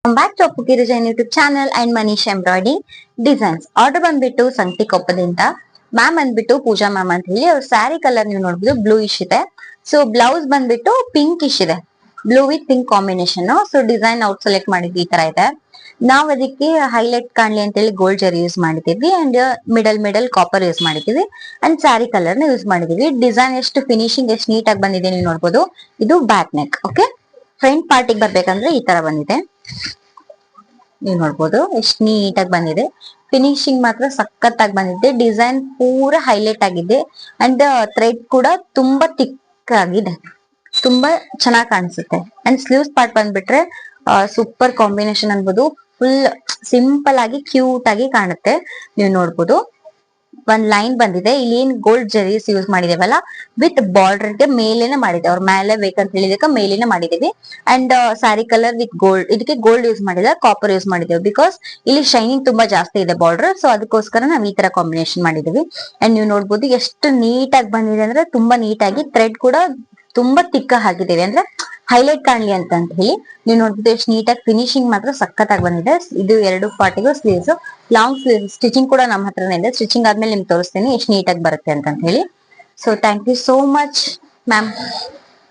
Back to Appu Girijan YouTube channel and Manish embroidering designs. Order ಬಂದ್ಬಿಟ್ಟು ಸಂಗತಿ ಕೊಪ್ಪದಿಂದ. Ma'am ಬಂದ್ಬಿಟ್ಟು ಪೂಜಾ ಮ್ಯಾಮ್ ಅಂತ ಹೇಳಿ. ಅವ್ರ ಸ್ಯಾರಿ ಕಲರ್ ನೀವು ನೋಡ್ಬೋದು ಬ್ಲೂ ಇಶ್ ಇದೆ. ಸೊ ಬ್ಲೌಸ್ ಬಂದ್ಬಿಟ್ಟು ಪಿಂಕ್ ಇಶ್ ಇದೆ, blue with pink combination. So design out select ಮಾಡಿದ್ವಿ, ಈ ತರ ಇದೆ. ನಾವ್ ಅದಕ್ಕೆ ಹೈಲೈಟ್ ಕಾಣ್ಲಿ ಅಂತ ಹೇಳಿ ಗೋಲ್ಡ್ ಜರಿ ಯೂಸ್ ಮಾಡಿದೀವಿ ಅಂಡ್ ಮಿಡಲ್ ಕಾಪರ್ ಯೂಸ್ ಮಾಡಿದೀವಿ ಅಂಡ್ ಸ್ಯಾರಿ ಕಲರ್ ನ ಯೂಸ್ ಮಾಡಿದೀವಿ. ಡಿಸೈನ್ ಎಷ್ಟು ಫಿನಿಶಿಂಗ್ ಎಷ್ಟು ನೀಟ್ ಆಗಿ ಬಂದಿದೆ ನೀವು ನೋಡ್ಬೋದು. ಇದು ಬ್ಯಾಕ್ ನೆಕ್. ಓಕೆ, ಫ್ರಂಟ್ ಪಾರ್ಟಿಗೆ ಬರ್ಬೇಕಂದ್ರೆ ಈ ತರ ಬಂದಿದೆ, ನೀವು ನೋಡ್ಬೋದು ಎಷ್ಟು ನೀಟಾಗಿ ಬಂದಿದೆ. ಫಿನಿಶಿಂಗ್ ಮಾತ್ರ ಸಖತ್ತಾಗಿ ಬಂದಿದೆ. ಡಿಸೈನ್ ಪೂರಾ ಹೈಲೈಟ್ ಆಗಿದೆ ಅಂಡ್ ಥ್ರೆಡ್ ಕೂಡ ತುಂಬಾ ಥಿಕ್ ಆಗಿದೆ, ತುಂಬಾ ಚೆನ್ನಾಗಿ ಕಾಣಿಸುತ್ತೆ. ಅಂಡ್ ಸ್ಲೀವ್ಸ್ ಪಾರ್ಟ್ ಬಂದ್ಬಿಟ್ರೆ ಸೂಪರ್ ಕಾಂಬಿನೇಷನ್ ಅನ್ಬೋದು. ಫುಲ್ ಸಿಂಪಲ್ ಆಗಿ ಕ್ಯೂಟ್ ಆಗಿ ಕಾಣುತ್ತೆ, ನೀವು ನೋಡ್ಬೋದು. ಒಂದ್ ಲೈನ್ ಬಂದಿದೆ, ಇಲ್ಲಿ ಏನ್ ಗೋಲ್ಡ್ ಜರೀಸ್ ಯೂಸ್ ಮಾಡಿದೇವಲ್ಲ ವಿತ್ ಬಾರ್ಡರ್ ಗೆ ಮೇಲೇನೆ ಮಾಡಿದೆ. ಅವ್ರ ಮೇಲೆ ಬೇಕಂತ ಹೇಳಿದಕ್ಕೆ ಮೇಲೇನೆ ಮಾಡಿದೀವಿ. And sari colour with gold, ಇದಕ್ಕೆ ಗೋಲ್ಡ್ ಯೂಸ್ ಮಾಡಿಲ್ಲ, ಕಾಪರ್ ಯೂಸ್ ಮಾಡಿದ್ದೇವೆ. ಬಿಕಾಸ್ ಇಲ್ಲಿ ಶೈನಿಂಗ್ ತುಂಬಾ ಜಾಸ್ತಿ ಇದೆ ಬಾರ್ಡರ್, ಸೊ ಅದಕ್ಕೋಸ್ಕರ ನಾವ್ ಈ ತರ ಕಾಂಬಿನೇಷನ್ ಮಾಡಿದೀವಿ. ಅಂಡ್ ನೀವು ನೋಡ್ಬೋದು ಎಷ್ಟು ನೀಟ್ ಆಗಿ ಬಂದಿದೆ ಅಂದ್ರೆ ತುಂಬಾ ನೀಟ್ ಆಗಿ. ಥ್ರೆಡ್ ಕೂಡ ತುಂಬಾ ತಿಕ್ಕ ಹಾಕಿದ್ದೇವೆ, ಅಂದ್ರೆ ಹೈಲೈಟ್ ಕಾಣ್ಲಿ ಅಂತ ಹೇಳಿ. ನೀವು ನೋಡ್ಬೋದು ಎಷ್ಟು ನೀಟಾಗಿ ಫಿನಿಶಿಂಗ್ ಮಾತ್ರ ಸಖತ್ತಾಗಿ ಬಂದಿದೆ. ಇದು ಎರಡು ಪಾರ್ಟಿಗೂ ಸ್ಲೀವ್ಸ್, ಲಾಂಗ್ ಸ್ಲೀವ್ ಸ್ಟಿಚಿಂಗ್ ಕೂಡ ನಮ್ಮ ಹತ್ರನೇ ಇದೆ. ಸ್ಟಿಚಿಂಗ್ ಆದ್ಮೇಲೆ ನಿಮ್ಗೆ ತೋರಿಸ್ತೀನಿ ಎಷ್ಟು ನೀಟಾಗಿ ಬರುತ್ತೆ ಅಂತ ಹೇಳಿ. So thank you so much ma'am.